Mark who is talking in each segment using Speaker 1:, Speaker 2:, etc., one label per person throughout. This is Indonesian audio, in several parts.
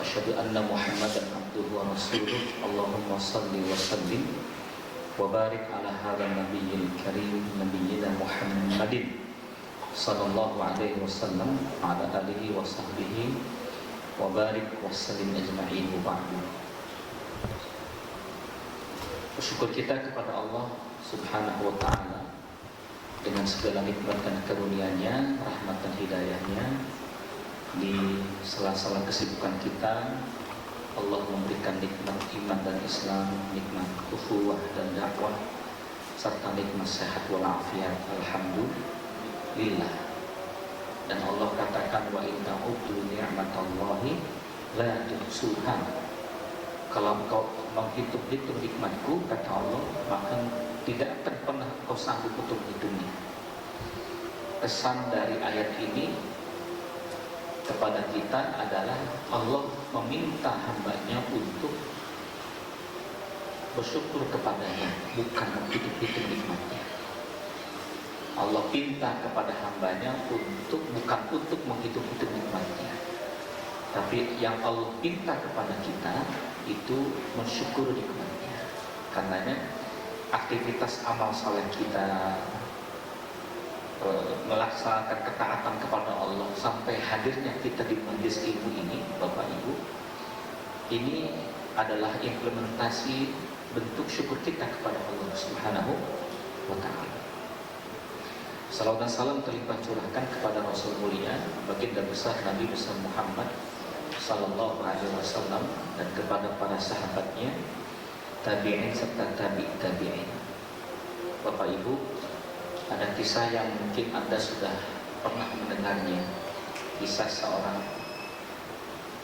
Speaker 1: وأشهد أن محمدا عبده ورسوله اللهم صل وسلم وبارك على هذا النبي الكريم نبينا محمد صلى الله عليه وسلم وعلى آله وصحبه وبارك وسلم أجمعين وبعد. Bersyukur kita kepada Allah Subhanahu wa Ta'ala dengan segala nikmat dan karunia-Nya, rahmat dan hidayah-Nya. Di sela-sela kesibukan kita, Allah memberikan nikmat iman dan Islam, nikmat ukhuwah dan dakwah, serta nikmat sehat walafiat. Alhamdulillah. Dan Allah katakan, wa in ta'uddu ni'matallahi la tuhsuha. Kalau kau menghitung-hitung nikmatku, kata Allah, maka tidak akan pernah kau sanggup untuk menghitungnya. Pesan dari ayat ini kepada kita adalah Allah meminta hambanya untuk bersyukur kepadanya, bukan menghitung-hitung nikmatnya. Allah minta kepada hambanya bukan untuk menghitung-hitung nikmatnya, tapi yang Allah minta kepada kita itu mensyukur nikmatnya. Karenanya aktivitas amal saleh kita, melaksanakan ketaatan kepada Allah sampai hadirnya kita di majelis ilmu ini, Bapak Ibu, ini adalah implementasi bentuk syukur kita kepada Allah Subhanahu wa Ta'ala. Salawat dan salam terlimpah curahkan kepada Rasul mulia, baginda besar Nabi besar Muhammad sallallahu alaihi wasallam, dan kepada para sahabatnya, tabi'in serta tabi'in. Bapak Ibu, ada kisah yang mungkin Anda sudah pernah mendengarnya. Kisah seorang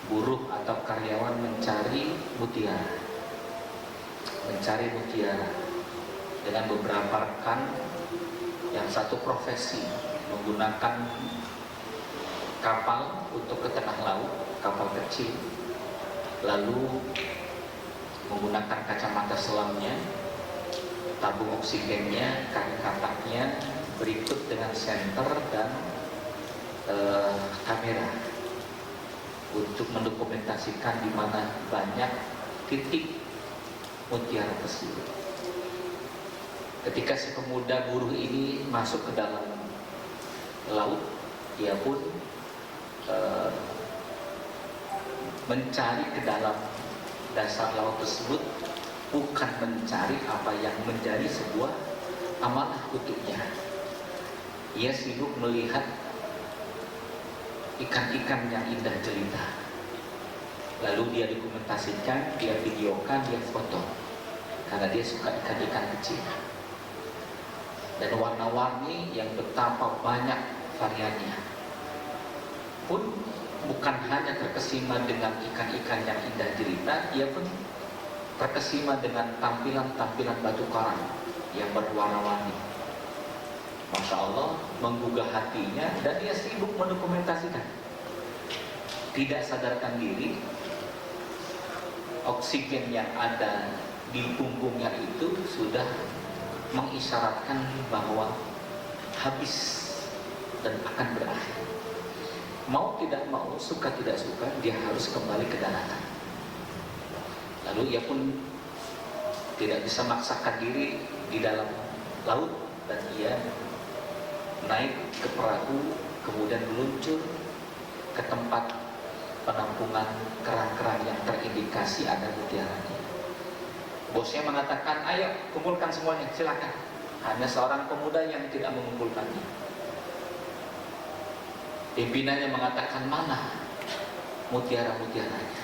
Speaker 1: buruh atau karyawan mencari mutiara dengan beberapa rekan. Yang satu profesi menggunakan kapal untuk ke tengah laut, kapal kecil, lalu menggunakan kacamata selamnya, tabung oksigennya, kaki kataknya, berikut dengan senter dan kamera untuk mendokumentasikan di mana banyak titik mutiara tersebut. Ketika si pemuda buruh ini masuk ke dalam laut, dia pun mencari ke dalam dasar laut tersebut, bukan mencari apa yang menjadi sebuah amanah untuknya. Ia sibuk melihat ikan-ikan yang indah jelita. Lalu dia dokumentasikan, dia videokan, dia foto, karena dia suka ikan-ikan kecil dan warna-warni yang betapa banyak variannya. Pun bukan hanya terkesima dengan ikan-ikan yang indah jelita, ia pun terkesima dengan tampilan-tampilan batu karang yang berwarna-warni. Masya Allah, menggugah hatinya, dan dia sibuk mendokumentasikan. Tidak sadarkan diri, oksigen yang ada di punggungnya itu sudah mengisyaratkan bahwa habis dan akan berakhir. Mau tidak mau, suka tidak suka, dia harus kembali ke daratan. Lalu ia pun tidak bisa memaksakan diri di dalam laut, dan ia naik ke perahu, kemudian meluncur ke tempat penampungan kerang-kerang yang terindikasi ada mutiaranya. Bosnya mengatakan, ayo kumpulkan semuanya, silakan. Hanya seorang pemuda yang tidak mengumpulkannya. Pimpinannya mengatakan, mana mutiara-mutiaranya?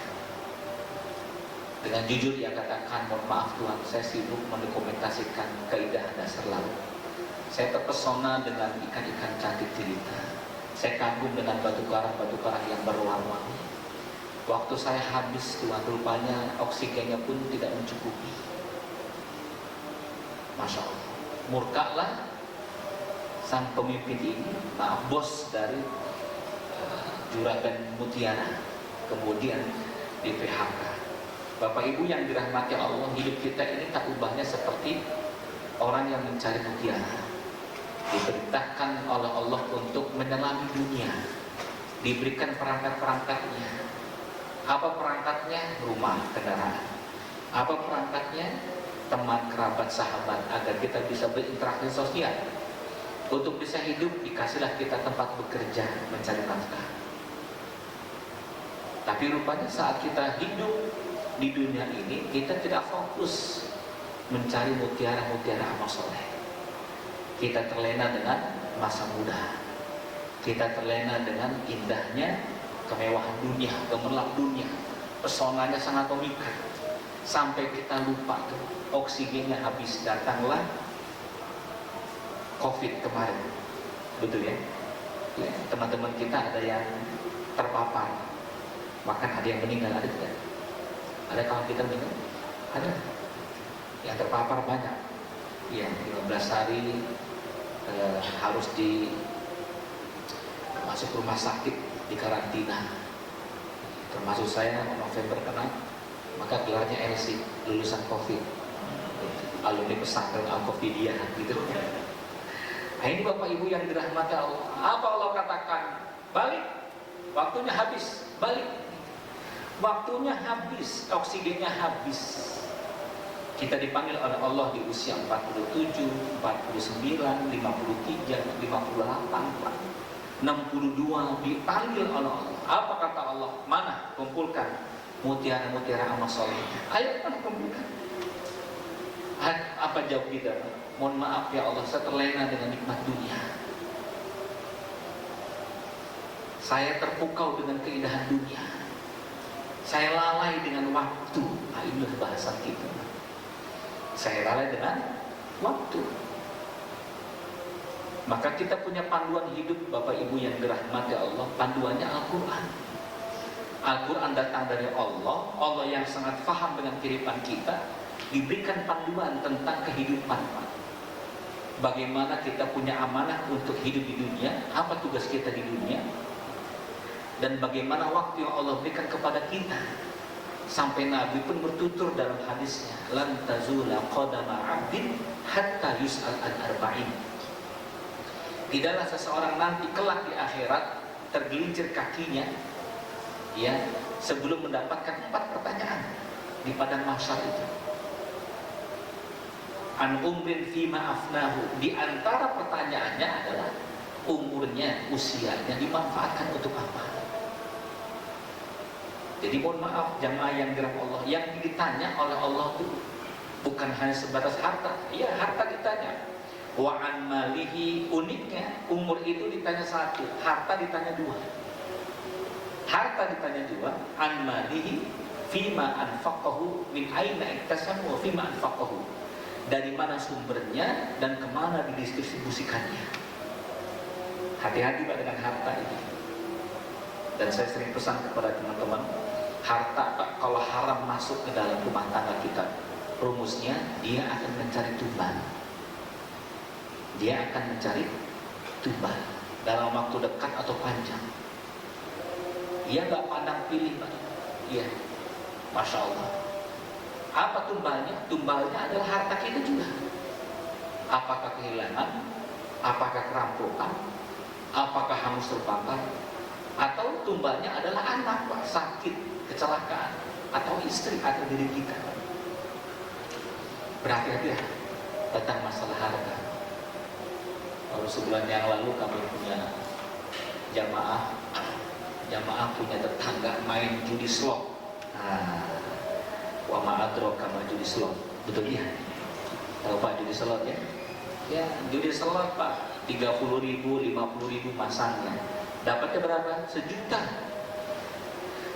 Speaker 1: Dengan jujur ia katakan, mohon maaf Tuhan, saya sibuk mendokumentasikan keindahan dasar laut. Saya terpesona dengan ikan-ikan cantik jelita. Saya kagum dengan batu karang yang berwarna-warni. Waktu saya habis, Tuhan, rupanya oksigennya pun tidak mencukupi. Masya Allah, murkalah sang pemimpin ini, bos dari Juragan Mutiara, kemudian di PHK. Bapak Ibu yang dirahmati Allah, hidup kita ini tak ubahnya seperti orang yang mencari mutiara. Diperintahkan oleh Allah untuk menyelami dunia, diberikan perangkat-perangkatnya, Apa perangkatnya? Rumah, kendaraan. Apa perangkatnya? Teman, kerabat, sahabat, agar kita bisa berinteraksi sosial. Untuk bisa hidup, dikasihlah kita tempat bekerja, mencari nafkah. Tapi rupanya saat kita hidup di dunia ini, kita tidak fokus mencari mutiara-mutiara amal soleh. Kita terlena dengan masa muda. Kita terlena dengan indahnya kemewahan dunia, gemerlap dunia, pesonanya sangat memikat. Sampai kita lupa tuh, oksigennya habis. Datanglah COVID kemarin, betul ya? Ya, teman-teman kita ada yang terpapar, bahkan ada yang meninggal, ada tidak? Ada kawan kita meninggal? Ada. Yang terpapar banyak. Ya, 15 hari harus masuk rumah sakit, di karantina. Termasuk saya, November kena, maka gelarnya LC, lulusan COVID, alumni pesantren Al-Qofidiyah gitu. Nah, ini Bapak Ibu yang dirahmati Allah. Apa Allah katakan? Balik, waktunya habis, balik. Waktunya habis, oksigennya habis. Kita dipanggil oleh Allah di usia 47, 49, 53, 58, 62, dipanggil oleh Allah. Apa kata Allah? Mana? Kumpulkan mutiara-mutiara amal soleh. Ayo mana kumpulkan? Apa jawab kita? Mohon maaf ya Allah, saya terlena dengan nikmat dunia. Saya terpukau dengan keindahan dunia. Saya lalai dengan waktu. Nah, inilah bahasa kita. Saya lalai dengan waktu. Maka kita punya panduan hidup, Bapak Ibu yang dirahmati Allah. Panduannya Al-Quran. Al-Quran datang dari Allah. Allah yang sangat paham dengan kehidupan kita, diberikan panduan tentang kehidupan. Bagaimana kita punya amanah untuk hidup di dunia, apa tugas kita di dunia, dan bagaimana waktu yang Allah berikan kepada kita. Sampai Nabi pun bertutur dalam hadisnya, lan tazula qadama 'abdin hatta yus'al an arba'in. Tidaklah seseorang nanti kelak di akhirat tergelincir kakinya, ya, sebelum mendapatkan 4 pertanyaan di padang mahsyar itu. An umrin fima afnahu, di antara pertanyaannya adalah umurnya, usianya dimanfaatkan untuk apa? Jadi mohon maaf jamaah yang dirahmati Allah, yang ditanya oleh Allah itu bukan hanya sebatas harta. Iya, harta ditanya. Wa an malihi, uniknya umur itu ditanya 1, harta ditanya 2. Harta ditanya 2, an malihi fima anfaqahu, min aina iktasamu wa fima anfaqahu. Dari mana sumbernya dan kemana didistribusikannya. Hati-hati Pak dengan harta ini. Dan saya sering pesan kepada teman-teman, harta Pak kalau haram masuk ke dalam rumah tangga kita, rumusnya dia akan mencari tumbal. Dia akan mencari tumbal dalam waktu dekat atau panjang. Ia nggak pandang pilih Pak. Iya, Masya Allah. Apa tumbalnya? Tumbalnya adalah harta kita juga. Apakah kehilangan? Apakah kerampokan? Apakah hangus terbakar? Atau tumbalnya adalah anak Pak, sakit, kecelakaan, atau istri atau diri kita. Berhati-hati ya tentang masalah harta. Baru sebulan yang lalu kami punya jamaah punya tetangga main judi slot. Wa ma'adroka ma judi slot. Betul ya? Tahu Pak judi slot ya? Ya, judi slot Pak, 30.000, 50.000 masangnya. Dapatnya berapa? 1 juta.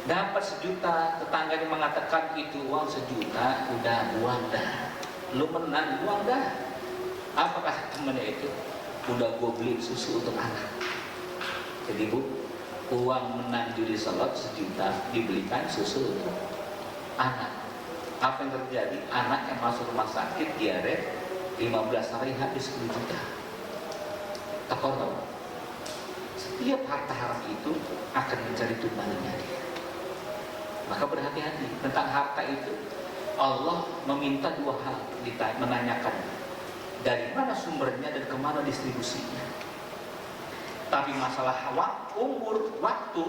Speaker 1: Dapat 1 juta, tetangganya mengatakan itu uang 1 juta, udah buang dah. Lu menang, buang dah. Apa kata temannya itu? Udah gue beli susu untuk anak. Jadi Bu, uang menang judi slot 1 juta dibelikan susu untuk anak. Apa yang terjadi? Anak yang masuk rumah sakit diare 15 hari habis 10 juta. Takut. Setiap harta haram itu akan mencari tumbalnya dia. Maka berhati-hati tentang harta itu. Allah meminta 2 hal, menanyakan dari mana sumbernya dan kemana distribusinya. Tapi masalah umur, waktu,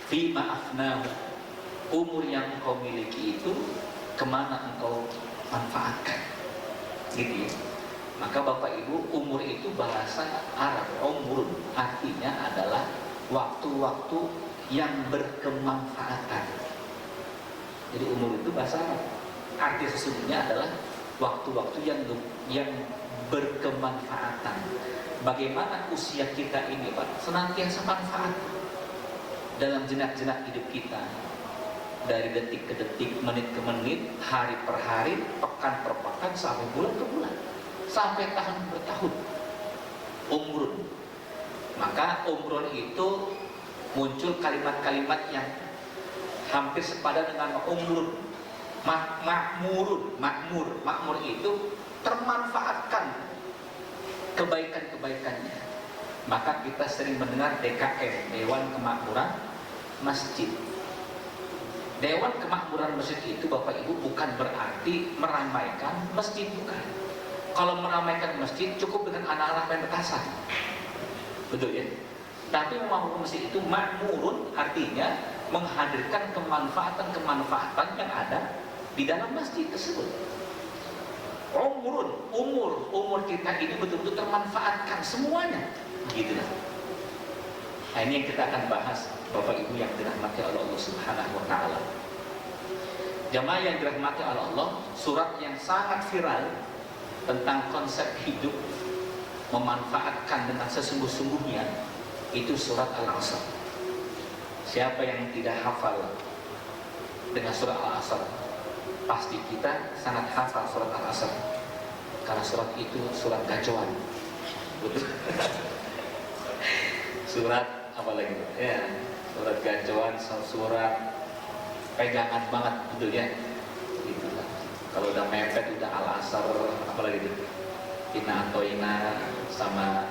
Speaker 1: fima afnahu, umur yang engkau miliki itu kemana engkau manfaatkan, gitu ya. Maka Bapak Ibu, umur itu bahasa Arab, umur artinya adalah waktu-waktu yang berkemanfaatan. Jadi umur itu bahasa Arab, arti sesungguhnya adalah waktu-waktu yang berkemanfaatan. Bagaimana usia kita ini, Pak, senantiasa manfaat dalam jenak-jenak hidup kita, dari detik ke detik, menit ke menit, hari per hari, pekan per pekan, sampai bulan ke bulan, sampai tahun per tahun. Umrun. Maka umrun itu muncul kalimat-kalimat yang hampir sepadan dengan umrun. Makmurun, makmur itu termanfaatkan kebaikan-kebaikannya. Maka kita sering mendengar DKM, Dewan Kemakmuran Masjid. Dewan Kemakmuran Masjid itu Bapak Ibu bukan berarti meramaikan masjid, bukan. Kalau meramaikan masjid cukup dengan anak-anak main petasan, betul ya. Tapi memakmurkan masjid itu makmurun, artinya menghadirkan kemanfaatan-kemanfaatan yang ada di dalam masjid tersebut. Umur kita ini betul-betul termanfaatkan semuanya, gitulah. Nah, ini yang kita akan bahas, Bapak Ibu yang dirahmati oleh Allah Subhanahu wa taala. Jamaah yang dirahmati oleh Allah, surat yang sangat viral tentang konsep hidup memanfaatkan dengan sesungguh-sungguhnya itu surat Al-Asr. Siapa yang tidak hafal dengan surat Al-Asr? Pasti kita sangat hafal surat Al-Asr, karena surat itu surat gacuan. Betul. Surat apa lagi? Ya, surat gacuan, surat pegangan banget, betul ya. Itulah. Kalau udah mepet udah Al-Asr, apalagi itu? Inna Atoina, sama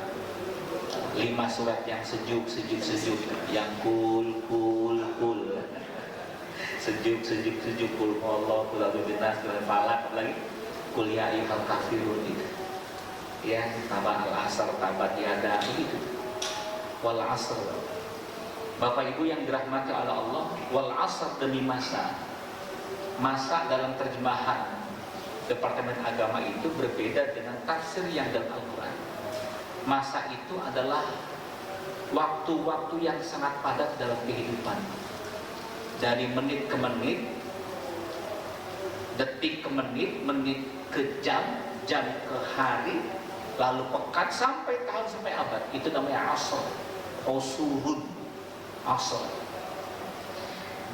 Speaker 1: 5 surat yang sejuk, yang cool. Sejuk, kul Allah, kul a'udzu binas, kul falak, apalagi kul ya ayyuhal kafirun itu. Ya, tambah Al-Asr, tambah tiada, begitu. Wal asr. Bapak Ibu yang dirahmati oleh Allah, wal asr demi masa. Masa dalam terjemahan Departemen Agama itu berbeda dengan tafsir yang dalam Al-Quran. Masa itu adalah waktu-waktu yang sangat padat dalam kehidupan. Dari menit ke menit, detik ke menit, menit ke jam, jam ke hari, lalu pekan sampai tahun sampai abad. Itu namanya asr, usurun, asr.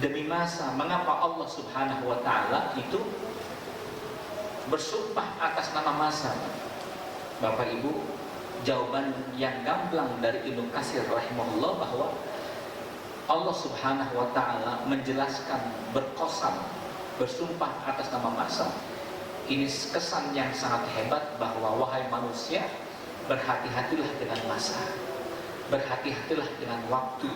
Speaker 1: Demi masa, mengapa Allah Subhanahu wa taala itu bersumpah atas nama masa? Bapak Ibu, jawaban yang gamblang dari Ibnu Katsir rahimahullah bahwa Allah Subhanahu wa taala menjelaskan berqasam, bersumpah atas nama masa. Ini kesan yang sangat hebat bahwa wahai manusia, berhati-hatilah dengan masa. Berhati-hatilah dengan waktu.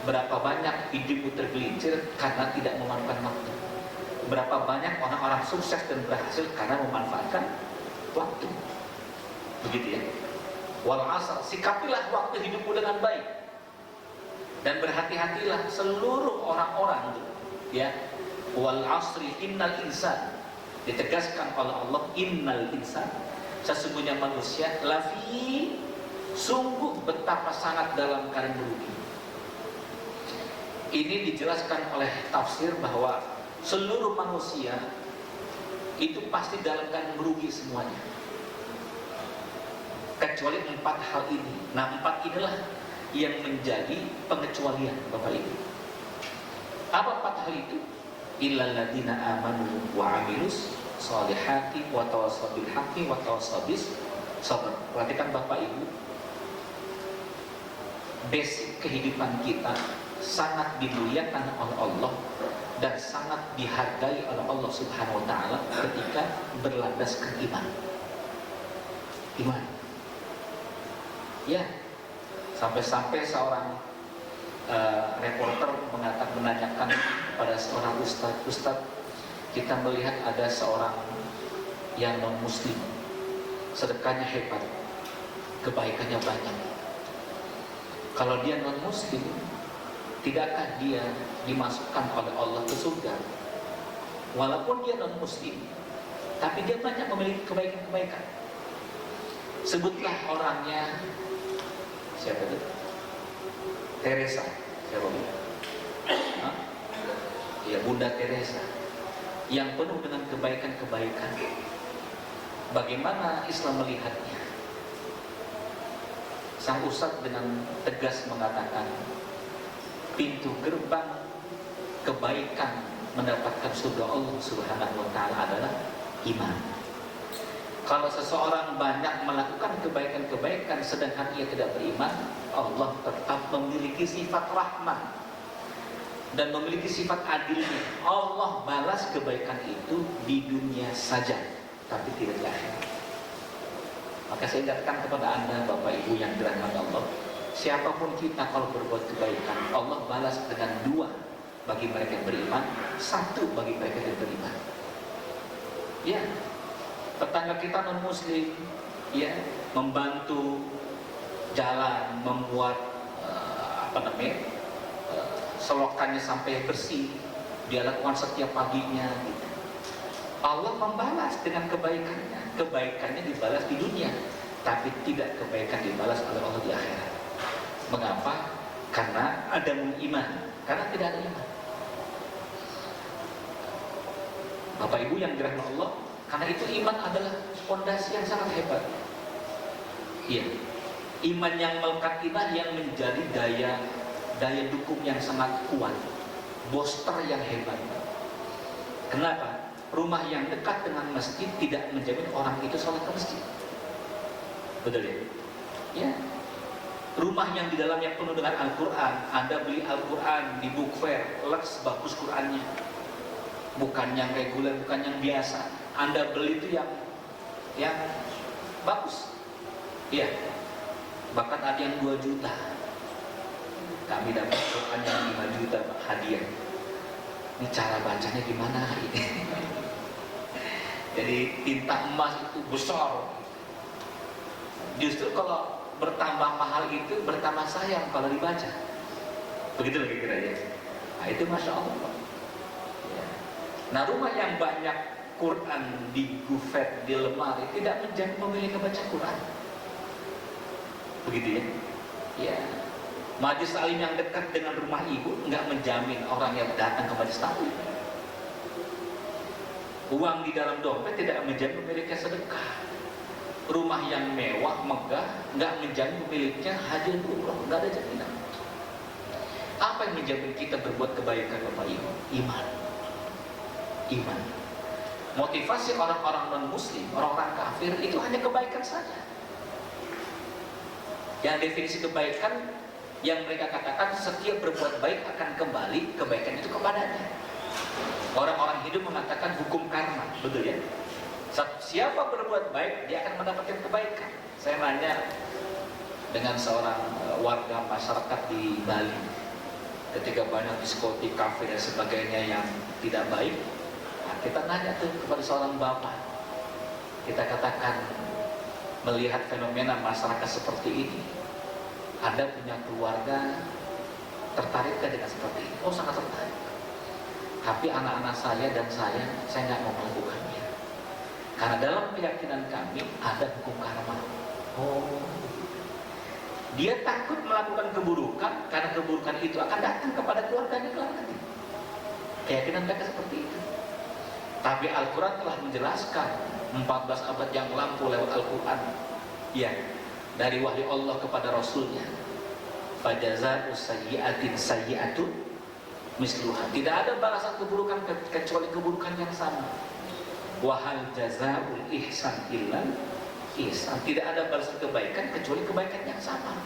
Speaker 1: Berapa banyak hidupmu tergelincir karena tidak memanfaatkan waktu. Berapa banyak orang-orang sukses dan berhasil karena memanfaatkan waktu. Begitu ya. Wal asr, sikapilah waktu hidupmu dengan baik. Dan berhati-hatilah seluruh orang-orang, ya. Wal asri innal insan, ditegaskan oleh Allah, innal insan, sesungguhnya manusia lafi, sungguh betapa sangat dalam keadaan merugi. Ini dijelaskan oleh tafsir bahwa seluruh manusia itu pasti dalam keadaan merugi semuanya, kecuali 4 hal ini. Nah, 4 inilah yang menjadi pengecualian, Bapak Ibu. Apa 4 hal itu? Illal ladzina amanu wa amilus sholihati wa tawassaw bil haqqi wa tawassaw bis sabr. Perhatikan Bapak Ibu, basic kehidupan kita sangat dimuliakan oleh Allah dan sangat dihargai oleh Allah Subhanahu wa taala ketika berlandaskan iman. Iman. Ya, sampai-sampai seorang reporter menanyakan pada seorang ustadz, kita melihat ada seorang yang non-muslim, sedekahnya hebat, kebaikannya banyak. Kalau dia non-muslim, tidakkah dia dimasukkan oleh Allah ke surga? Walaupun dia non muslim, tapi dia banyak memiliki kebaikan-kebaikan. Sebutlah orangnya, siapa itu? Teresa, siapa itu? Ya, Bunda Teresa, yang penuh dengan kebaikan-kebaikan. Bagaimana Islam melihatnya? Sang ustadz dengan tegas mengatakan, pintu gerbang kebaikan mendapatkan surga Allah Subhanahu wa ta'ala adalah iman. Kalau seseorang banyak melakukan kebaikan-kebaikan sedangkan ia tidak beriman, Allah tetap memiliki sifat rahmat dan memiliki sifat adilnya. Allah balas kebaikan itu di dunia saja, tapi tidak di akhirat. Maka saya ingatkan kepada Anda Bapak Ibu yang dirahmati Allah, siapapun kita kalau berbuat kebaikan, Allah balas dengan 2 bagi mereka yang beriman, 1 bagi mereka yang tidak beriman. Ya, tetangga kita non muslim, ya, membantu jalan, membuat selokannya sampai bersih, dia lakukan setiap paginya, gitu. Allah membalas dengan kebaikannya. Kebaikannya dibalas di dunia, tapi tidak kebaikan dibalas oleh Allah di akhirat. Mengapa? Karena ada iman. Karena tidak ada iman. Bapak Ibu yang dirahmati Allah, karena itu iman adalah fondasi yang sangat hebat. Iya, iman yang melekat, iman yang menjadi daya dukung yang sangat kuat, booster yang hebat. Kenapa? Rumah yang dekat dengan masjid tidak menjamin orang itu sholat ke masjid. Betul ya? Ya. Rumah yang di dalamnya penuh dengan Al-Quran, Anda beli Al-Quran di book fair, leks bagus Qurannya, bukan yang reguler, bukan yang biasa. Anda beli itu yang bagus. Ya. Bahkan ada yang 2 juta. Kami dapat Quran yang 5 juta hadiah. Ini cara bacanya gimana ini? Jadi tinta emas itu besar. Justru kalau bertambah mahal itu bertambah sayang kalau dibaca. Begitu kira-kira ya. Nah itu Masya Allah. Ya. Nah rumah yang banyak Quran di gufet, di lemari tidak menjamin pemilik membaca Quran. Begitu ya. Ya. Majelis taklim yang dekat dengan rumah ibu nggak menjamin orang yang datang ke majelis taklim. Uang di dalam dompet tidak menjamin pemiliknya sedekah. Rumah yang mewah, megah, nggak menjamin pemiliknya haji dan umroh, nggak ada jaminan. Apa yang menjamin kita berbuat kebaikan Bapak Ibu? Iman. Iman. Motivasi orang-orang non-muslim, orang-orang kafir itu hanya kebaikan saja. Yang definisi kebaikan yang mereka katakan setiap berbuat baik akan kembali kebaikan itu kepadanya. Orang-orang hidup mengatakan hukum karma, betul ya? Siapa berbuat baik, dia akan mendapatkan kebaikan. Saya nanya dengan seorang warga masyarakat di Bali, ketika banyak diskotik, kafe dan sebagainya yang tidak baik, nah kita nanya tuh kepada seorang bapak, kita katakan melihat fenomena masyarakat seperti ini, Anda punya keluarga tertarikkah dengan seperti ini? Oh sangat tertarik. Tapi anak-anak saya dan saya nggak mau melakukannya. Karena dalam keyakinan kami ada hukum karma. Oh, dia takut melakukan keburukan karena keburukan itu akan datang kepada keluarganya kelak nanti. Keyakinan mereka seperti itu. Tapi Al-Quran telah menjelaskan 14 abad yang lampau lewat Al-Quran. Ya, dari wahyu Allah kepada Rasulnya. Fajazaa'u sayyi'atin sayyi'atun misluha. Tidak ada balasan keburukan kecuali keburukan yang sama. Wahal jazaa'ul ihsan illa ihsan. Tidak ada balasan kebaikan kecuali kebaikan yang sama.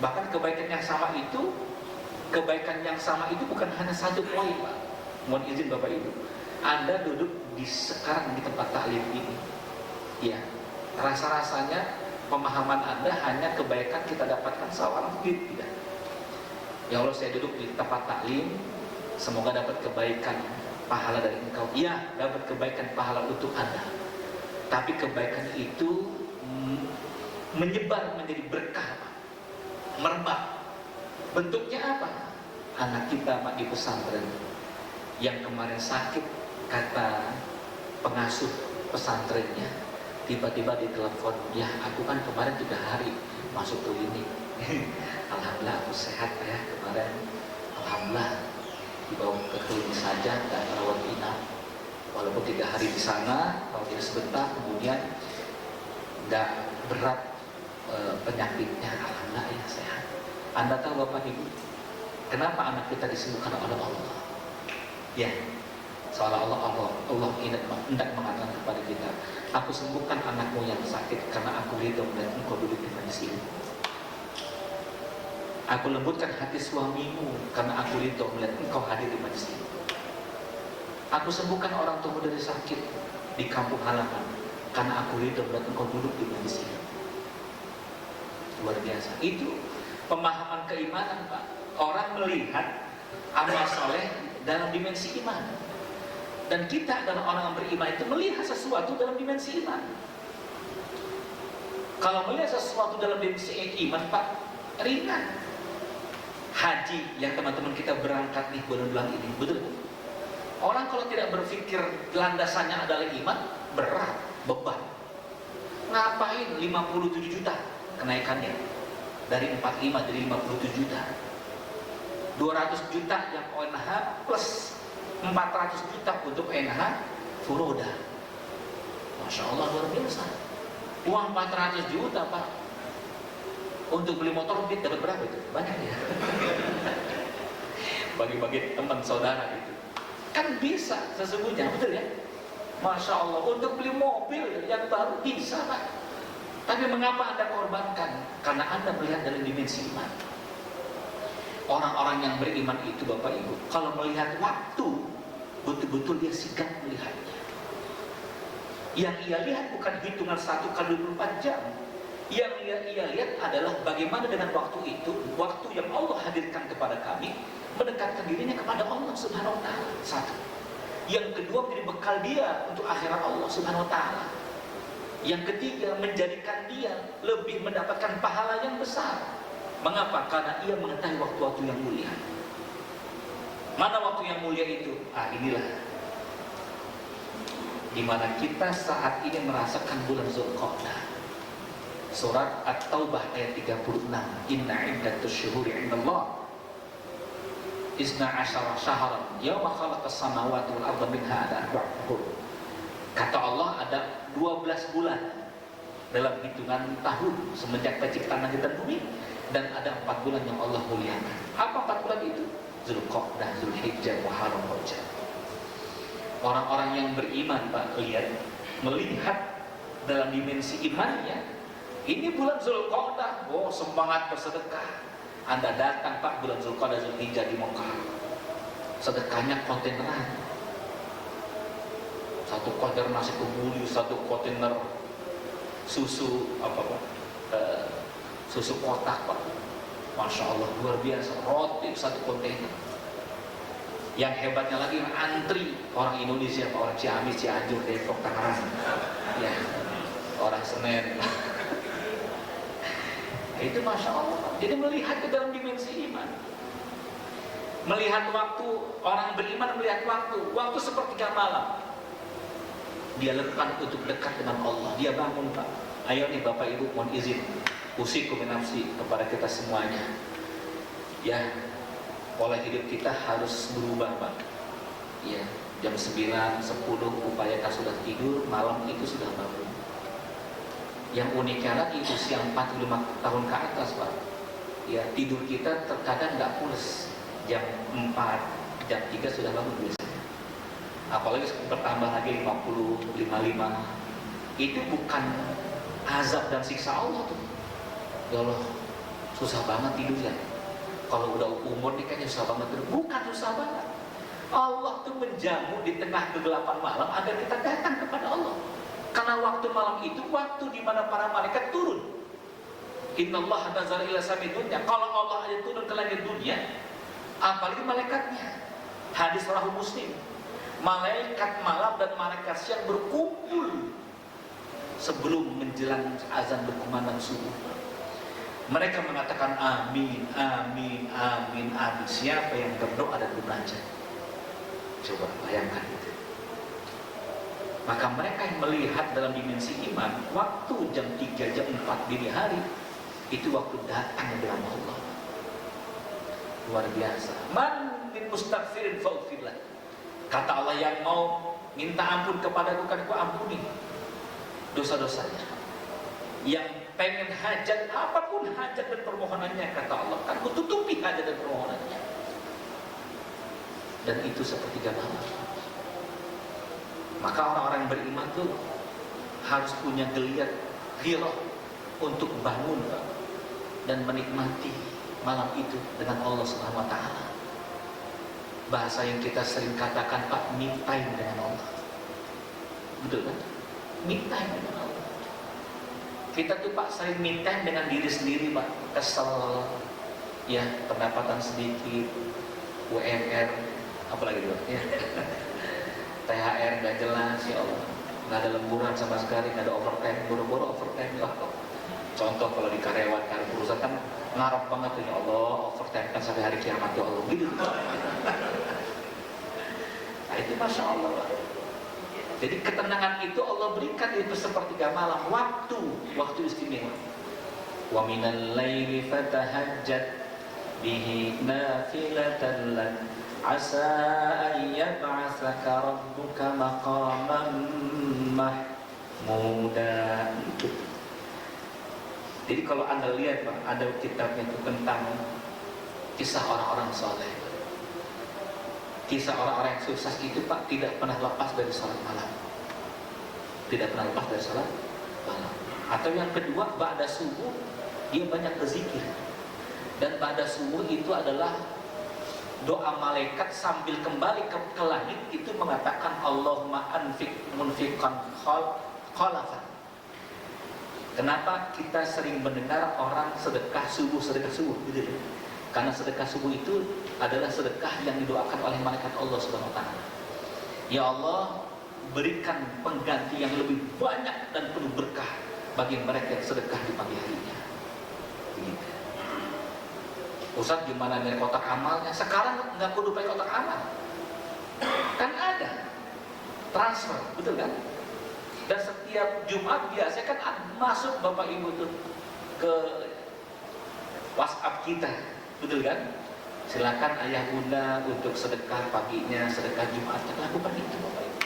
Speaker 1: Bahkan kebaikan yang sama itu bukan hanya 1 poin, Pak. Mohon izin Bapak Ibu. Anda duduk sekarang di tempat taklim ini. Ya, rasa-rasanya pemahaman Anda hanya kebaikan kita dapatkan seorang murid, tidak. Ya Allah, saya duduk di tempat taklim, semoga dapat kebaikan pahala dari engkau. Iya, dapat kebaikan pahala untuk Anda. Tapi kebaikan itu menyebar menjadi berkah, merebak. Bentuknya apa? anak kita Pak di pesantren yang kemarin sakit, kata pengasuh pesantrennya, tiba-tiba ditelepon, ya aku kan kemarin 3 hari masuk klinik. Alhamdulillah aku sehat ya kemarin, alhamdulillah dibawa ke klinik saja, nggak rawat inap, walaupun 3 hari di sana, kalau tidak sebentar, kemudian nggak berat penyakitnya, alhamdulillah ya sehat. Anda tahu Bapak Ibu, kenapa anak kita disembuhkan oleh Allah? Ya, seolah-olah Allah hendak mengatakan kepada kita, aku sembuhkan anakmu yang sakit karena aku ridho melihat engkau duduk di majelis ini. Aku lembutkan hati suamimu karena aku ridho melihat engkau hadir di majelis ini. Aku sembuhkan orang tuamu dari sakit di kampung halaman karena aku ridho melihat engkau duduk di majelis ini. Luar biasa. Itu pemahaman keimanan Pak. Orang melihat amal soleh dalam dimensi iman. Dan kita adalah orang yang beriman itu melihat sesuatu dalam dimensi iman. Kalau melihat sesuatu dalam dimensi iman Pak, ringan. Haji yang teman-teman kita berangkat nih bulan-bulan ini, betul? Orang kalau tidak berpikir landasannya adalah iman, berat, beban. Ngapain 57 juta kenaikannya? Dari 45 jadi 57 juta. 200 juta yang ONH plus 400 juta untuk ONH furoda. Masya Allah luar biasa. Uang 400 juta Pak, untuk beli motor Beat dapat berapa itu? Banyak ya. Bagi-bagi teman saudara itu kan bisa sesungguhnya, betul ya? Masya Allah, untuk beli mobil yang baru bisa Pak. Tapi mengapa Anda korbankan? Karena Anda melihat dalam dimensi iman. Orang-orang yang beriman itu Bapak Ibu, kalau melihat waktu, betul-betul dia sigap melihatnya. Yang ia lihat bukan hitungan 1 kali 24 jam. Yang ia lihat adalah bagaimana dengan waktu itu, waktu yang Allah hadirkan kepada kami, mendekatkan dirinya kepada Allah Subhanahu wa Ta'ala. 1. Yang kedua, menjadi bekal dia untuk akhirat Allah Subhanahu wa Ta'ala. Yang ketiga, menjadikan dia lebih mendapatkan pahala yang besar. Mengapa? Karena ia mengetahui waktu-waktu yang mulia. Mana waktu yang mulia itu? Inilah dimana kita saat ini merasakan bulan Zulqa'dah. Surat At-Taubah ayat 36. Inna iddatus syuhuri indallah isna asyara syahran yawma khalaqas samawati wal arda minha arba'un. Kata Allah ada 12 bulan dalam hitungan tahun semenjak penciptaan langit dan bumi, dan ada 4 bulan yang Allah muliakan. Apa 4 bulan itu? Zulqa'dah, Zulhijjah, Muharram, Rajab. Orang-orang yang beriman Pak, melihat dalam dimensi imannya. Ini bulan Zulqa'dah, semangat bersedekah. Anda datang Pak bulan Zulqa'dah, Zulhijjah di Mekah, sedekahnya konteneran. 1 kontainer nasi kebuli, 1 kontainer susu susu kotak Pak. Masya Allah luar biasa. Roti 1 kontainer. Yang hebatnya lagi antri orang Indonesia, orang Ciamis, Cianjur, Depok, Tangerang, ya orang Senen. Itu Masya Allah. Jadi melihat ke dalam dimensi iman. Melihat waktu, orang beriman melihat waktu sepertiga malam. Dia lepas untuk dekat dengan Allah. Dia bangun Pak. Ayo nih Bapak Ibu, mohon izin usikum nafsi kepada kita semuanya. Ya, pola hidup kita harus berubah Pak. Ya, jam 9, 10 upayakan sudah tidur, malam itu sudah bangun. Yang uniknya lagi usia 45 tahun ke atas Pak. Ya, tidur kita terkadang nggak pulas. Jam 4, jam 3 sudah bangun biasanya. Apalagi bertambah lagi 50, 55. Itu bukan azab dan siksa Allah tuh. Ya Allah, susah banget tidur ya. Kalau udah umur nih kayaknya susah banget tidur. Bukan susah banget. Allah tuh menjamu di tengah kegelapan malam agar kita datang kepada Allah. Karena waktu malam itu waktu di mana para malaikat turun. Innallaha nazara ila samai dunya. Kalau Allah aja turun ke langit dunia, apalagi malaikatnya. Hadis Sahih Muslim. Malaikat malam dan malaikat siang berkumpul sebelum menjelang azan berkumandang subuh. Mereka mengatakan amin, amin, amin, amin. Siapa yang berdoa dan berbelanja? Coba bayangkan itu. Maka mereka yang melihat dalam dimensi iman, waktu jam 3, jam 4 dini hari, itu waktu datang dalam Allah. Luar biasa. Man min mustaghfirin faghfirlah. Kata Allah, yang mau minta ampun kepadaku kan aku ampuni dosa-dosanya. Yang pengen hajat, apapun hajat dan permohonannya, kata Allah, kan aku tutupi hajat dan permohonannya. Dan itu sepertiga malam. Maka orang-orang beriman tuh harus punya geliat, ghirah untuk bangun dan menikmati malam itu dengan Allah Subhanahu wa taala. Bahasa yang kita sering katakan, Pak, me time dengan Allah. Betul kan? Me time dengan Allah. Kita tuh Pak sering me time dengan diri sendiri, Pak. Kesel, ya, pendapatan sedikit, UMR, apalagi dulu, ya. THR nggak jelas, ya Allah, nggak ada lemburan sama sekali, nggak ada overtime, boro-boro overtime, ya Allah. Contoh kalau di karyawan perusahaan kan ngarep banget tuh, ya Allah, overtime kan sampai hari kiamat, ya Allah, gitu. Nah itu Masya Allah, Pak. Jadi ketenangan itu Allah berikan itu sepertiga malam, waktu istimewa. Wa minal laili fatahajjat bihi nafilatan lak asa an yab'atsaka rabbuka maqaman mahmuda. Jadi kalau Anda lihat Pak, ada kitabnya itu tentang kisah orang-orang soleh. Kisah orang-orang yang sukses itu Pak tidak pernah lepas dari salat malam. Tidak pernah lepas dari salat malam. Atau yang kedua, ba'da subuh dia banyak berzikir. Dan ba'da subuh itu adalah doa malaikat sambil kembali ke langit itu mengatakan Allahumma anfiq munfiqan khalafan. Kenapa kita sering mendengar orang sedekah subuh gitu ya? Karena sedekah subuh itu adalah sedekah yang didoakan oleh malaikat Allah Subhanahu wa taala. Ya Allah, berikan pengganti yang lebih banyak dan penuh berkah bagi mereka yang sedekah di pagi harinya. Begitu. Ustaz, gimana dari kotak amalnya? Sekarang nggak kudu pakai kotak amal, kan ada transfer, betul kan? Dan setiap Jumat biasanya kan masuk Bapak Ibu tuh ke WhatsApp kita, betul kan? Silakan ayah bunda untuk sedekah paginya, sedekah Jumat, lakukan itu Bapak Ibu.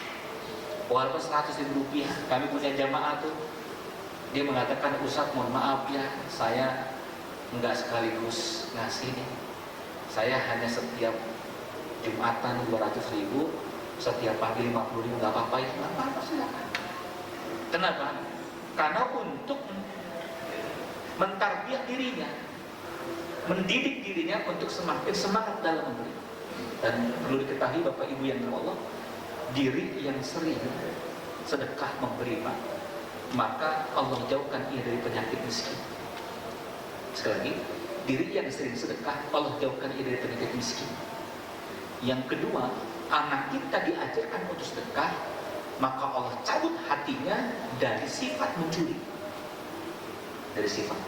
Speaker 1: Walaupun 100.000 rupiah, kami punya jamaah tuh, dia mengatakan, Ustaz mohon maaf ya, saya enggak sekaligus ngasih nih. Saya hanya setiap Jumatan 200.000, setiap pagi 50.000, nggak apa-apa ya, nggak apa-apa, silakan. Kenapa? Karena untuk mentarbiah dirinya, mendidik dirinya untuk semakin semangat dalam memberi. Dan perlu diketahui Bapak Ibu yang Allah, diri yang sering sedekah memberi, maka Allah jauhkan ia dari penyakit miskin. Sekali lagi, diri yang sering sedekah Allah jauhkan ia dari penyakit miskin. Yang kedua, anak kita diajarkan untuk sedekah, maka Allah cabut hatinya dari sifat mencuri. Dari sifat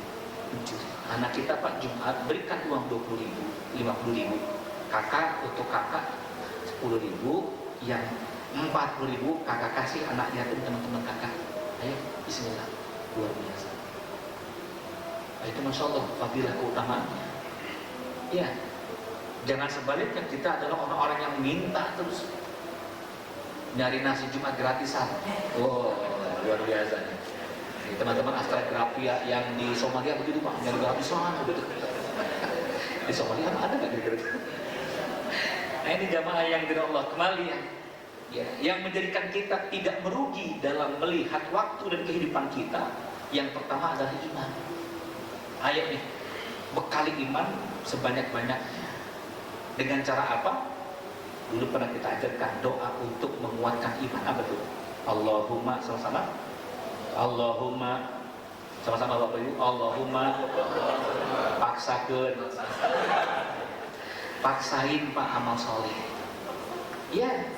Speaker 1: mencuri. Anak kita Pak Jumat berikan uang 20.000, 50.000. Kakak untuk kakak 10.000, yang 40.000 kakak kasih anak yatim teman-teman kakak. Ayo, bismillah, luar biasa. Itu Masya Allah, fadilah keutamaannya. Ya, jangan sebaliknya kita adalah orang-orang yang minta terus, nyari nasi Jumat gratisan. Oh, luar biasa nih. Teman-teman Astra Grafia yang di Somalia begitu Pak, nyari gratisan begitu. Di Somalia ada nggak gitu? Nah ini jamaah yang dari Allah kembali ya, yang menjadikan kita tidak merugi dalam melihat waktu dan kehidupan kita. Yang pertama adalah iman. Ayo nih, bekali iman sebanyak-banyaknya. Dengan cara apa? Dulu pernah kita ajarkan doa untuk menguatkan iman. Apa tuh? Allahumma, sama-sama. Allahumma, sama-sama Bapak Ibu. Allahumma paksain Pak amal soleh. Ya,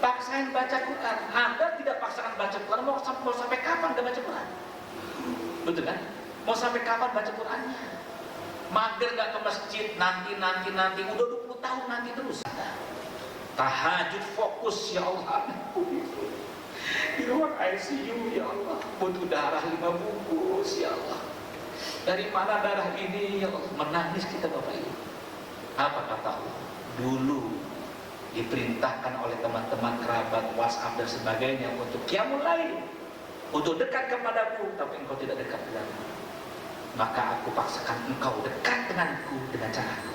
Speaker 1: paksain baca Quran. Anda tidak paksakan baca Quran, mau sampai kapan gak baca Quran? Betul kan? Mau sampai kapan baca Qurannya? Mager gak ke masjid, nanti, udah 20 tahun nanti terus. Tahajud fokus, ya Allah. Di ruang ICU, ya Allah, butuh darah 5 bungkus, ya Allah. Dari mana darah ini, ya Allah? Menangis kita Bapak Ibu. Apa kata Allah? Dulu diperintahkan oleh teman-teman kerabat, WhatsApp dan sebagainya untuk qiyamul lail, untuk dekat kepadaku, tapi engkau tidak dekat denganku. Maka aku paksakan engkau dekat denganku dengan caraku.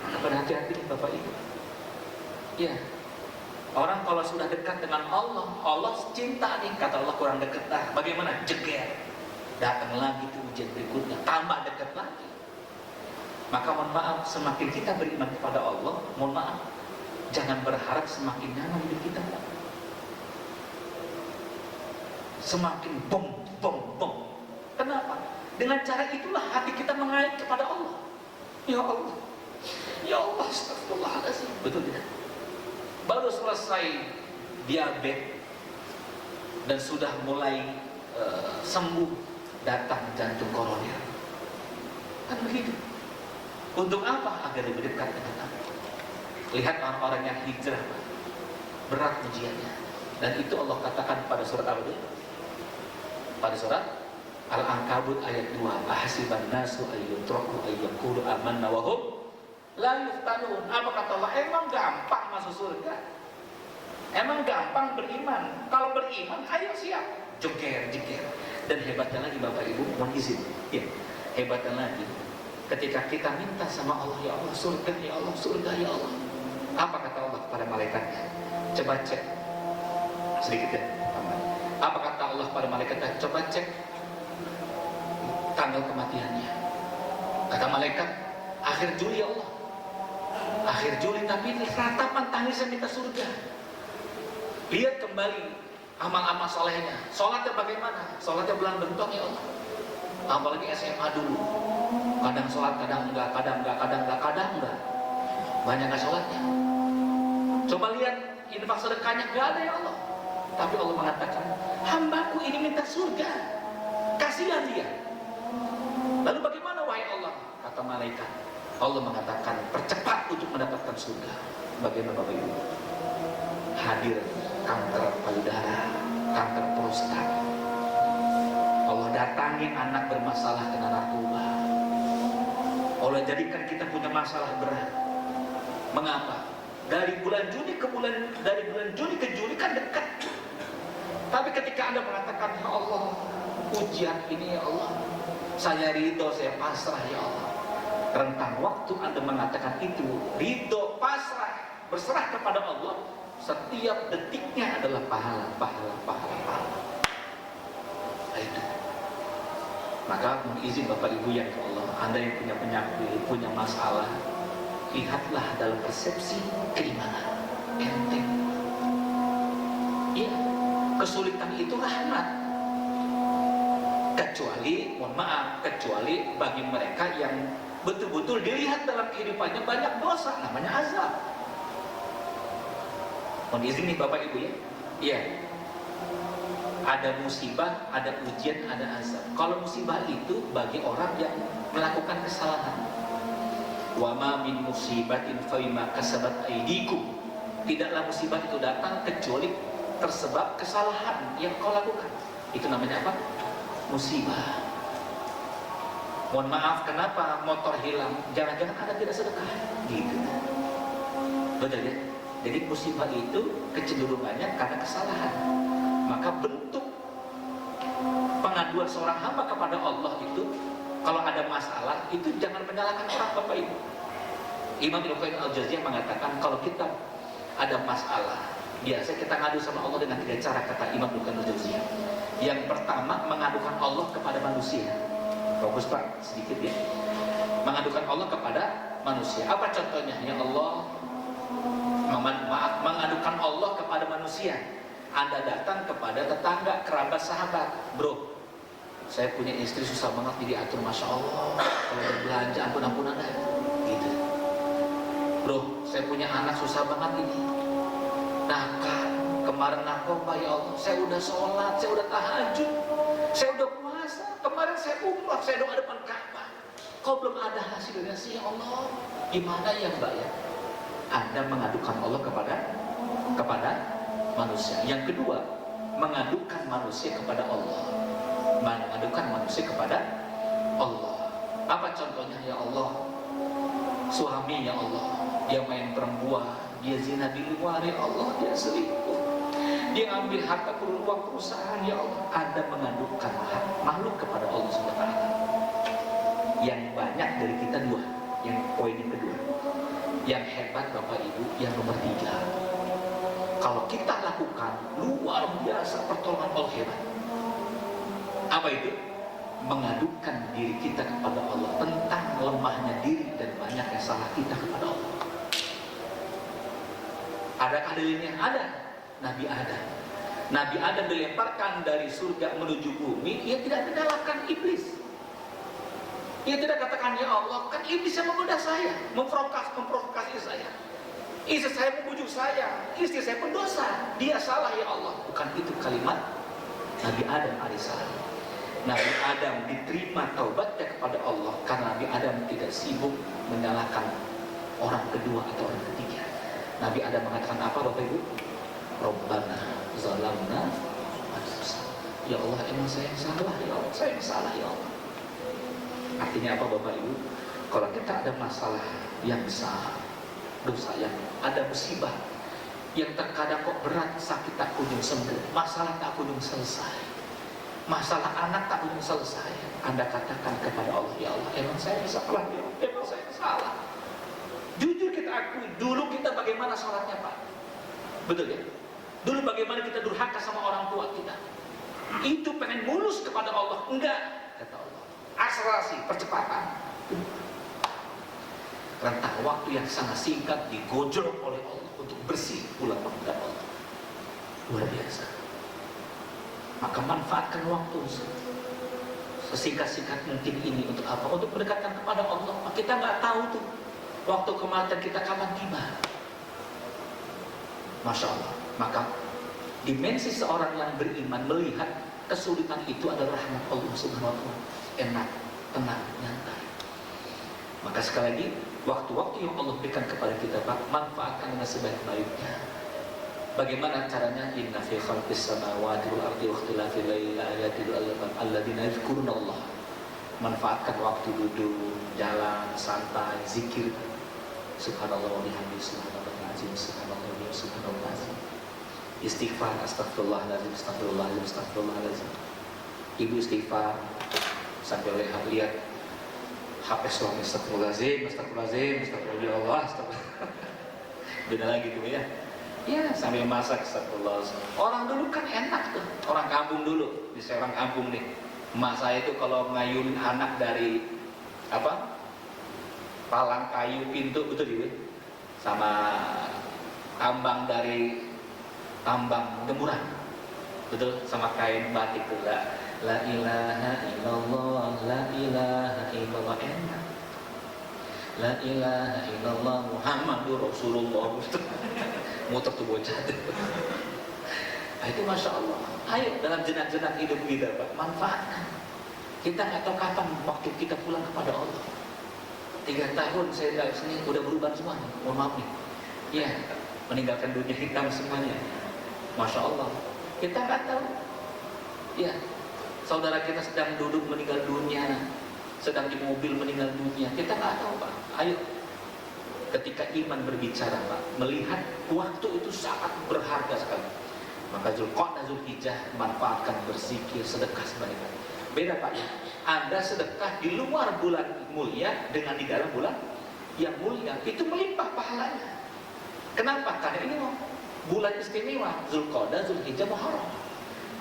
Speaker 1: Maka berhati-hati Bapak Ibu. Ya, orang kalau sudah dekat dengan Allah, Allah cinta nih, kata Allah kurang dekat dah. Bagaimana? Jeger. Datang lagi tuh ujian berikutnya, tambah dekat lagi. Maka mohon maaf, semakin kita beriman kepada Allah, mohon maaf, jangan berharap semakin nyaman hidup kita. Semakin bom. Kenapa? Dengan cara itulah hati kita mengalir kepada Allah. Ya Allah, ya Allah, astagfirullahaladzim. Betul tidak? Baru selesai diabetes dan sudah mulai sembuh, datang jantung koroner. Kan begitu. Untuk apa? Agar lebih dekat dengan Allah. Lihat orang-orang yang hijrah, berat ujiannya. Dan itu Allah katakan pada surat Al-Ankabut ayat 2. Ahasiban nasu ayyutraku ayyakulu amanna wa hum la yuftanun. Apa kata Allah? Emang gampang masuk surga? Emang gampang beriman? Kalau beriman, ayo siap. Jeger. Dan hebatnya lagi Bapak Ibu, mohon izin. Ya, hebatnya lagi. Ketika kita minta sama Allah, ya Allah surga, ya Allah surga, ya Allah. Apa kata Allah kepada malaikatnya? Coba cek. Sedikit ya. Apa kata Allah kepada malaikatnya? Coba cek tanggal kematiannya. Kata malaikat, akhir Juli ya Allah. Akhir Juli, tapi ini ratapan tangisnya minta surga. Lihat kembali amal-amal solehnya. Sholatnya bagaimana? Sholatnya bulan bentong ya Allah. Apalagi SMA dulu. Kadang sholat, kadang enggak. Banyak enggak sholatnya. Coba lihat infak sedekahnya, enggak ada ya Allah. Tapi Allah mengatakan, hambaku ini minta surga. Kasihan dia. Lalu bagaimana wahai Allah? Kata malaikat, Allah mengatakan percepat untuk mendapatkan surga. Bagaimana Bapak Ibu? Hadir kanker payudara, kanker prostat. Allah datangi anak bermasalah kena narkoba. Allah jadikan kita punya masalah berat. Mengapa? Dari bulan Juni ke Juli kan dekat. Tapi ketika Anda mengatakan, ya Allah, ujian ini ya Allah, saya ridho, saya pasrah ya Allah. Rentang waktu Anda mengatakan itu, ridho, pasrah, berserah kepada Allah, setiap detiknya adalah pahala. Itu. Maka mohon izin Bapak Ibu yang ke Allah, Anda yang punya penyakit, punya masalah, lihatlah dalam persepsi keimanan. Enteng. Iya, kesulitan itu rahmat. Kecuali bagi mereka yang betul-betul dilihat dalam kehidupannya banyak dosa, namanya azab. Mohon izin nih Bapak Ibu ya. Iya. Ada musibah, ada ujian, ada azab. Kalau musibah itu bagi orang yang melakukan kesalahan. Wa ma min musibatin fa bima kasabat aydikum. Tidaklah musibah itu datang kecuali tersebab kesalahan yang kau lakukan. Itu namanya apa? Musibah. Mohon maaf, kenapa motor hilang? Jangan-jangan Anda tidak sedekah. Gitu. Betul ya? Jadi musibah itu kecenderungannya karena kesalahan. Maka bentuk pengaduan seorang hamba kepada Allah itu, kalau ada masalah, itu jangan menyalahkan orang Bapak Ibu. Imam Ibnu Qayyim Al-Jauziyah mengatakan, kalau kita ada masalah, biasa kita ngadu sama Allah dengan 3 cara, kata Imam Ibnu Qayyim Al-Jauziyah. Yang pertama, mengadukan Allah kepada manusia. Bagus Pak, sedikit ya. Mengadukan Allah kepada manusia. Apa contohnya? Ya Allah, mengadukan Allah kepada manusia. Anda datang kepada tetangga, kerabat, sahabat. Bro, saya punya istri susah banget diatur, Masya Allah. Kalau berbelanja, ampun-ampunan dah. Gitu. Bro, saya punya anak susah banget ini. Nakal, kemarin narkoba ya Allah. Saya udah sholat, saya udah tahajud, saya udah puasa. kemarin saya umrah, saya doa depan Ka'bah, kok belum ada hasilnya sih ya Allah? Gimana ya Mbak ya? Anda mengadukan Allah kepada manusia. Yang kedua, mengadukan manusia kepada Allah. Mengadukan manusia kepada Allah. Apa contohnya ya Allah? Suami ya Allah, dia main perempuan, dia zina di luar ya Allah, dia selingkuh, dia ambil harta uang perusahaan ya Allah. Anda mengadukan makhluk kepada Allah SWT. Yang banyak dari kita dua. Yang poin yang kedua, yang hebat Bapak Ibu, yang nomor 3, kalau kita lakukan luar biasa pertolongan Allah hebat. Apa itu? Mengadukan diri kita kepada Allah tentang lemahnya diri dan banyaknya salah kita kepada Allah. Adakah dalilnya? Ada. Nabi Adam dilemparkan dari surga menuju bumi, ia tidak menyalahkan iblis. Ia tidak katakan, ya Allah, kan iblis yang menggoda saya, memprovokasi saya. Istri saya membujuk saya, istri saya pendosa, dia salah ya Allah. Bukan itu kalimat Nabi Adam alaihissalam. Nabi Adam diterima taubatnya kepada Allah karena Nabi Adam tidak sibuk menyalahkan orang kedua atau orang ketiga. Nabi Adam mengatakan apa Bapak Ibu? Rabbana zalamna anfusana. Ya Allah, emang saya yang salah ya Allah, saya yang salah ya Allah. Artinya apa Bapak Ibu? Kalau kita ada masalah yang besar, dosa yang ada musibah yang terkadang kok berat, sakit tak kunjung sembuh, masalah tak kunjung selesai, masalah anak tak kunjung selesai, Anda katakan kepada Allah, ya Allah, emang saya salah ya Allah, emang saya salah. Jujur kita akui, dulu kita bagaimana sholatnya Pak? Betul ya? Dulu bagaimana kita durhaka sama orang tua kita? Itu pengen mulus kepada Allah, enggak, kata Allah. Akselerasi, percepatan. Rentang waktu yang sangat singkat digojol oleh Allah untuk bersih pulang kepada Allah. Luar biasa. Maka manfaatkan waktu sesingkat-singkat mungkin ini untuk apa? Untuk mendekatkan kepada Allah. Kita nggak tahu tuh waktu kematian kita kapan tiba. Masya Allah. Maka dimensi seorang yang beriman melihat kesulitan itu adalah rahmat Allah Subhanahu wa Ta'ala. Enak, tenang, nyantai. Maka sekali lagi, waktu-waktu yang Allah berikan kepada kita Pak, manfaatkan dengan sebaik-baiknya. Bagaimana caranya? Inna fi khalqis samawati wal ardi wa ikhtilafil laili laayatin lilladzina yadhkuruna Allah. Manfaatkan waktu duduk, jalan, santai, zikir. Subhanallah wa bihamdihi, subhanallahil azim, subhanallah wa subhanallahil azim. Istighfar, astagfirullahaladzim, astagfirullahaladzim, astagfirullahaladzim. Ibu istighfar sambil lihat HP suami, astagfirullahaladzim, astagfirullahaladzim, astagfirullah, astagfirullah. Beda lagi tuh ya. Ya, sambil masak, astagfirullahaladzim. Orang dulu kan enak tuh, orang kampung dulu. Di seorang kampung nih, emak saya itu kalau ngayunin anak dari apa? Palang kayu pintu, betul juga. Sama tambang dari tambang gemuran. Betul, sama kain batik tuh. La ilaha illallah, la ilaha illallah, enak. La ilaha illallah Muhammadur Rasulullah. Muter tuh bocah. Nah, itu Masya Allah. Ayo dalam jenak-jenak hidup kita Pak, manfaatkan. Kita nggak tahu kapan waktu kita pulang kepada Allah. 3 tahun saya dari sini udah berubah semuanya. Mohon maaf nih. Ya, meninggalkan dunia hitam semuanya. Masya Allah. Kita nggak tahu. Ya. Saudara kita sedang duduk meninggal dunia, sedang di mobil meninggal dunia, kita nggak tahu Pak. Ayo, ketika iman berbicara Pak, melihat waktu itu sangat berharga sekali. Maka Zulqa'dah, Zulhijjah, manfaatkan berzikir, sedekah sebaik-baik. Beda Pak ya, Anda sedekah di luar bulan mulia dengan di dalam bulan yang mulia, itu melimpah pahalanya. Kenapa? Karena ini bulan istimewa, Zulqa'dah, Zulhijjah, Muharram.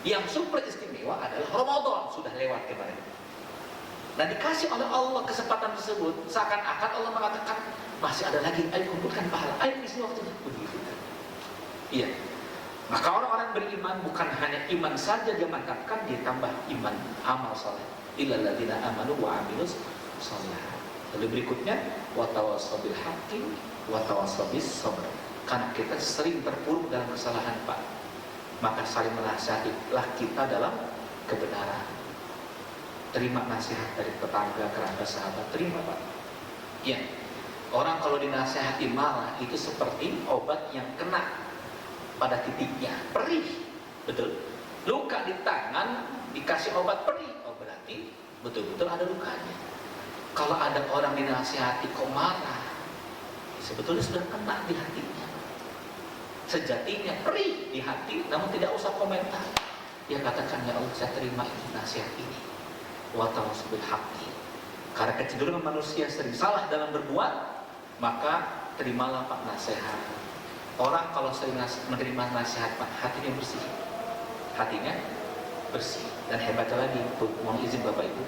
Speaker 1: Yang super istimewa adalah Ramadan, sudah lewat kemarin. Nah, dikasih oleh Allah kesempatan tersebut, seakan-akan Allah mengatakan masih ada lagi, ayo kumpulkan pahala, ayo isi waktunya. Begitu. Iya. Maka orang-orang beriman bukan hanya iman saja dia mantapkan, dia tambah iman, amal saleh. Illal ladzina amanu wa amilus sholihat. Lalu berikutnya, wa tawassaw bil haqqi wa tawassaw bis sabr. Karena kita sering terpuruk dalam kesalahan Pak, maka saling menasihatilah kita dalam kebenaran. terima nasihat dari tetangga, kerabat, sahabat, terima Pak. Ya, orang kalau dinasihati marah itu seperti obat yang kena pada titiknya, perih, betul. Luka di tangan dikasih obat perih, oh berarti betul-betul ada lukanya. Kalau ada orang dinasihati kok marah, sebetulnya sudah kena di hatinya. Sejatinya perih di hati, namun tidak usah komentar. Dia katakan, ya Allah, saya terima ini nasihat ini. Wa tawassul bil haqqi. Karena kecenderungan manusia sering salah dalam berbuat, maka terimalah Pak nasihat. Orang kalau sering menerima nasihat Pak, hatinya bersih. Hatinya bersih. Dan hebatnya lagi, mohon izin Bapak Ibu,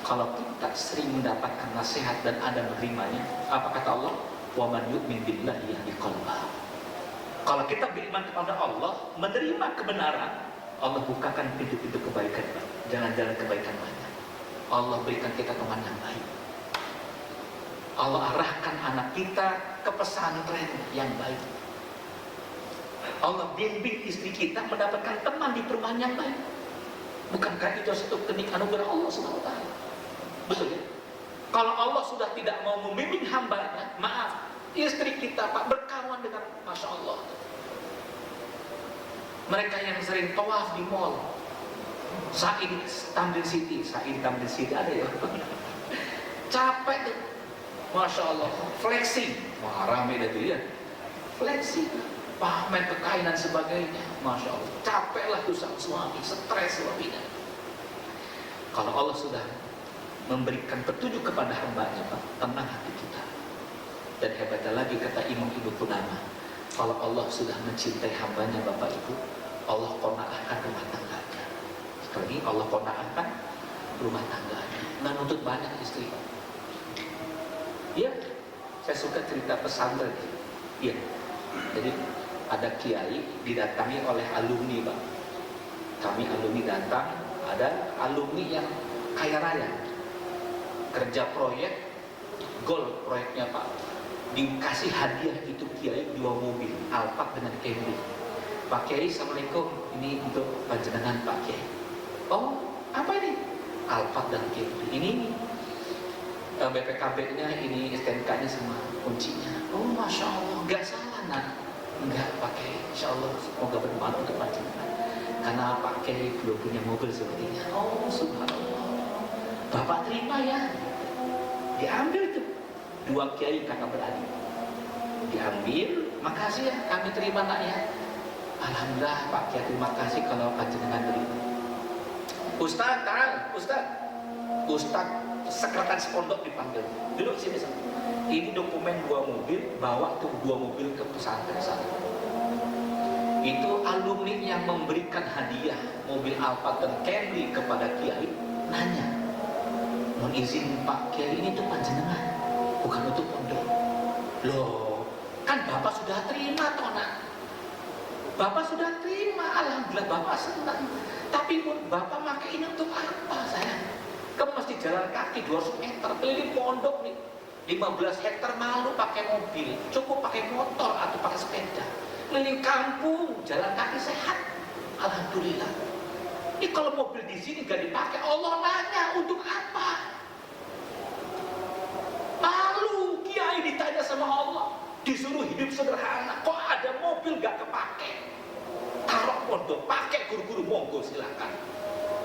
Speaker 1: kalau kita sering mendapatkan nasihat dan ada menerimanya, apa kata Allah? Wa man yu'min billahi yahdi qalbah. Kalau kita beriman kepada Allah, menerima kebenaran, Allah bukakan pintu-pintu kebaikan, jalan-jalan kebaikan banyak. Allah berikan kita teman yang baik. Allah arahkan anak kita ke pesantren yang baik. Allah bimbing istri kita mendapatkan teman di perumahan yang baik. Bukankah itu satu kenik anugerah Allah SWT? Betul ya? Kalau Allah sudah tidak mau membimbing hambanya, maaf, istri kita Pak berkawan dengan Masya Allah. Mereka yang sering tawaf di mall, Said Tamrin City ada ya. Capek tuh, Masya Allah, flexing, wah rame dah tuh ya, flexing, pamer kekainan sebagainya, Masya Allah, capeklah tuh sang suami, stres suaminya. Kalau Allah sudah memberikan petunjuk kepada hambanya Pak, tenang hati kita. Dan hebatnya lagi kata Imam Ibnu Qudamah, kalau Allah sudah mencintai hambanya Bapak Ibu, Allah qanaahkan rumah tangganya. Sekali lagi, Allah qanaahkan rumah tangganya. Nggak nuntut banyak istri. Iya, saya suka cerita pesantren. Iya, jadi ada kiai didatangi oleh alumni Pak. Kami alumni datang, ada alumni yang kaya raya, kerja proyek, gold proyeknya Pak. Dikasih hadiah itu kiai 2 mobil Alphard dengan Camry. Pak Kiai, assalamualaikum, ini untuk panjenengan Pak Kiai. Oh, apa ini? Alphard dan Camry. Ini BPKB-nya, ini STNK-nya sama kuncinya. Oh, Masya Allah, nggak salah nak. Enggak Pak Kiai, Insya Allah semoga bermanfaat untuk panjenengan. Karena Pak Kiai belum punya mobil sepertinya. Oh, subhanallah. Bapak terima ya. Diambil itu 2 kiai kakak beradik, diambil, makasih ya kami terima nak ya. Alhamdulillah Pak Kiai, terima kasih kalau panjenengan terima. Ustaz, tahan, Ustaz sekretaris pondok dipanggil, duduk sini sama. Ini dokumen 2 mobil, bawa tuh 2 mobil ke pesantren sana. Itu alumni yang memberikan hadiah mobil Alphard dan Camry kepada Kiai, nanya, mohon izin Pak Kiai, ini tuh panjenengan, bukan untuk pondok. Loh, kan Bapak sudah terima toh nak. Bapak sudah terima, alhamdulillah Bapak senang. Tapi Bapak pakai ini untuk apa sayang? Kamu mesti jalan kaki 200 meter, keliling pondok nih, 15 hektar, malu pakai mobil, cukup pakai motor atau pakai sepeda. Keliling kampung, jalan kaki sehat, alhamdulillah. Ini kalau mobil di sini gak dipakai, Allah nanya untuk apa? Malu kiai ditanya sama Allah, disuruh hidup sederhana, kok ada mobil gak kepake? Kalau pondok pakai, guru-guru monggo silakan.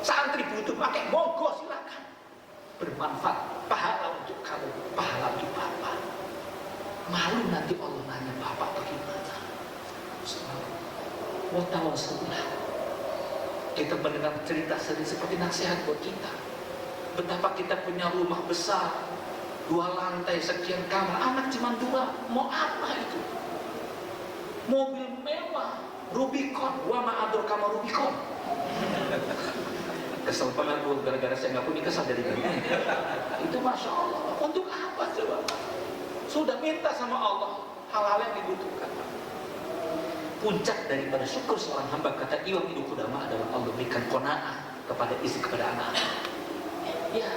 Speaker 1: Santri butuh pakai, monggo silakan. Bermanfaat, pahala untuk kamu, pahala untuk Bapak. Malu nanti Allah nanya Bapak bagaimana? Wa tawassul. Kita mendengar cerita sering seperti nasihat buat kita. Betapa kita punya rumah besar, 2 lantai, sekian kamar, anak cuma 2, mau apa itu? Mobil mewah, Rubicon, wa ma'adur kama Rubicon. Kesel banget bu, gara-gara saya nggak punya kesal dari ini. Itu Masya Allah, untuk apa coba? Sudah minta sama Allah hal-hal yang dibutuhkan. Puncak daripada syukur seorang hamba, kata Imam Ibnu Qudamah, adalah Allah berikan qanaah kepada istri, kepada anak-anak. Ya,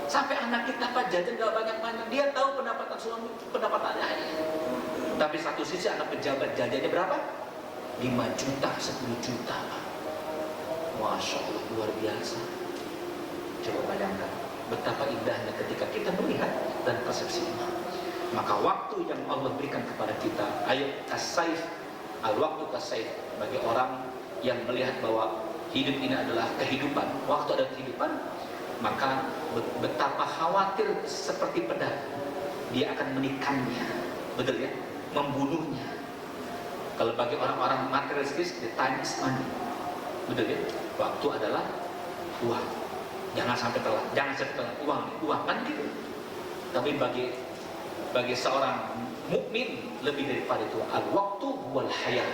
Speaker 1: sampai anak kita Pak jajan gak banyak-banyak, dia tahu pendapatan suami, pendapatan ayah. Tapi satu sisi anak pejabat jajannya berapa? 5 juta, 10 juta Pak. Masya Allah, luar biasa. Coba bayangkan betapa indahnya ketika kita melihat dan persepsi. Maka waktu yang Allah berikan kepada kita, ayat as-saif, al-waktu as-saif, bagi orang yang melihat bahwa hidup ini adalah kehidupan, waktu ada kehidupan, maka betapa khawatir seperti pedang, dia akan menikamnya, betul ya, membunuhnya. Kalau bagi orang-orang materialistis, the time is money, betul ya, waktu adalah uang, jangan sampai telat, uang kan gitu. Tapi bagi seorang mukmin lebih daripada itu, al-waktu wal hayat,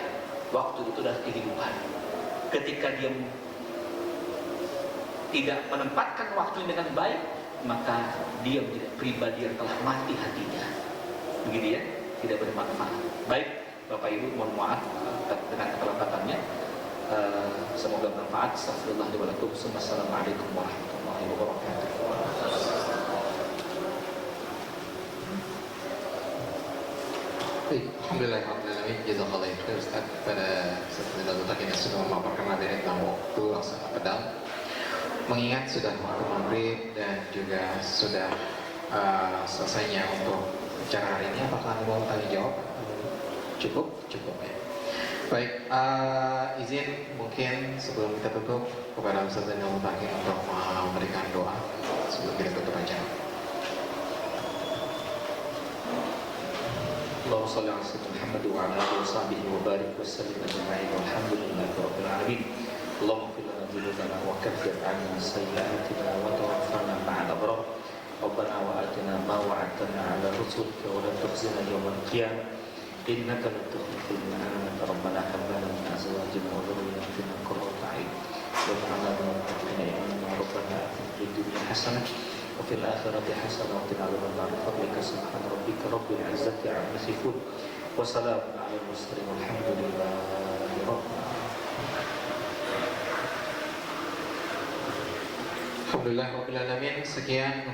Speaker 1: waktu itu adalah kehidupan. Ketika dia tidak menempatkan waktu dengan baik, maka dia menjadi pribadi yang telah mati hatinya, begitu ya, tidak bermanfaat. Baik Bapak Ibu, mohon maaf dengan keterlambatannya, semoga bermanfaat. Astagfirullahaladzim. Assalamualaikum warahmatullahi wabarakatuh.
Speaker 2: Baik, alhamdulillah, jazakallah khair Ustaz pada setelah letak ini sudah memaparkan materi tentang waktu yang sangat pedang. Mengingat sudah waktu maghrib dan juga sudah selesainya untuk acara hari ini, apakah Anda mau tanya jawab? Cukup ya. Baik, izin mungkin sebelum kita tutup kepada Ustaz Zainal Mutakin untuk memberikan doa sebelum kita tutup acara.
Speaker 1: Allahumma shalli ala sayyidina Muhammad wa ala alihi wa sahbihi wa barik wa sallim ajma'in walhamdulillahi rabbil alamin. Allahumma ighfir lana dhunubana wa kaffir 'anna sayyi'atina wa tawaffana ma'al abrar. Rabbana wa atina ma wa'adtana 'ala rusulika wa la tukhzina yawmal qiyamah. Innaka la tukhliful mi'ad. Rabbana hab lana min azwajina wa dhurriyyatina qurrata a'yun waj'alna lil muttaqina imama. Rabbana atina fid dunya hasanah wa fil akhirati hasanah wa qina adzabannar. Fadlika subhana rabbika rabbil izzati 'amma yasifun wa salamun 'alal mursalin walhamdulillahi rabbil alamin.
Speaker 2: Alhamdulillah rabbil alamin. Sekian